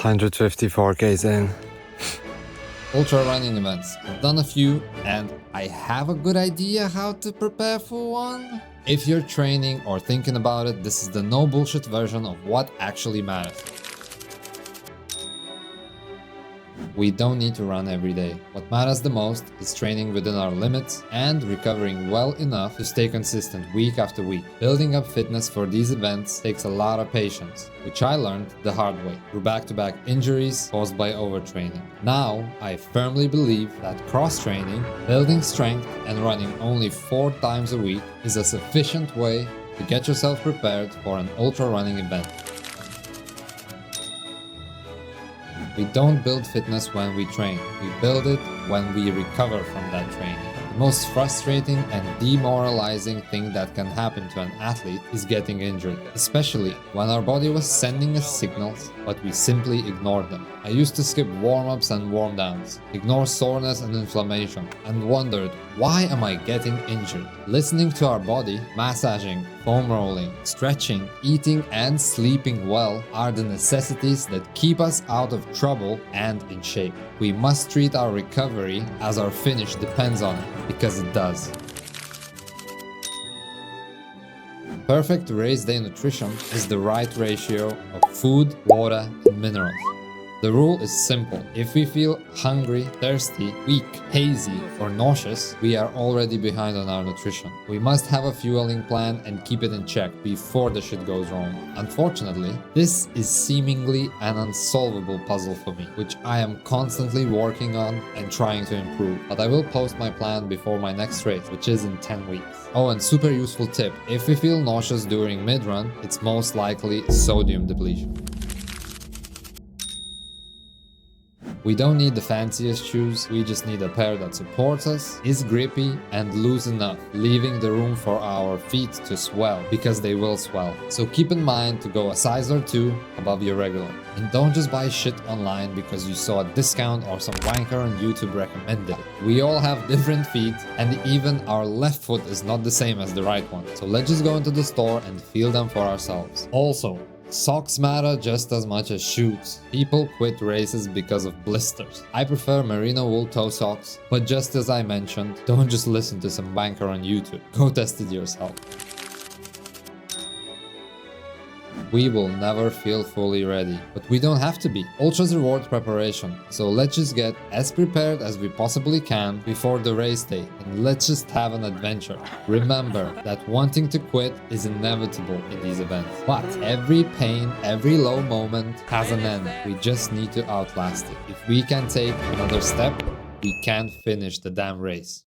154 Ks in. Ultra running events. I've done a few and I have a good idea how to prepare for one. If you're training or thinking about it, this is the no bullshit version of what actually matters. We don't need to run every day. What matters the most is training within our limits and recovering well enough to stay consistent week after week. Building up fitness for these events takes a lot of patience, which I learned the hard way through back-to-back injuries caused by overtraining. Now, I firmly believe that cross-training, building strength, and running only 4 times a week is a sufficient way to get yourself prepared for an ultra running event. We don't build fitness when we train, we build it when we recover from that training. The most frustrating and demoralizing thing that can happen to an athlete is getting injured, especially when our body was sending us signals, but we simply ignored them. I used to skip warm-ups and warm-downs, ignore soreness and inflammation, and wondered, why am I getting injured? Listening to our body, massaging, foam rolling, stretching, eating and sleeping well are the necessities that keep us out of trouble and in shape. We must treat our recovery as our finish depends on it, because it does. Perfect race day nutrition is the right ratio of food, water, and minerals. The rule is simple. If we feel hungry, thirsty, weak, hazy, or nauseous, we are already behind on our nutrition. We must have a fueling plan and keep it in check before the shit goes wrong. Unfortunately, this is seemingly an unsolvable puzzle for me, which I am constantly working on and trying to improve. But I will post my plan before my next race, which is in 10 weeks. Oh, and super useful tip. If we feel nauseous during mid-run, it's most likely sodium depletion. We don't need the fanciest shoes, we just need a pair that supports us, is grippy and loose enough, leaving the room for our feet to swell, because they will swell. So keep in mind to go a size or 2 above your regular. And don't just buy shit online because you saw a discount or some wanker on YouTube recommended it. We all have different feet, and even our left foot is not the same as the right one. So let's just go into the store and feel them for ourselves. Also, socks matter just as much as shoes. People quit races because of blisters. I prefer merino wool toe socks, but just as I mentioned, don't just listen to some banker on YouTube. Go test it yourself. We will never feel fully ready, but we don't have to be. Ultras reward preparation, so let's just get as prepared as we possibly can before the race day, and let's just have an adventure. Remember that wanting to quit is inevitable in these events, but every pain, every low moment has an end. We just need to outlast it. If we can take another step, we can finish the damn race.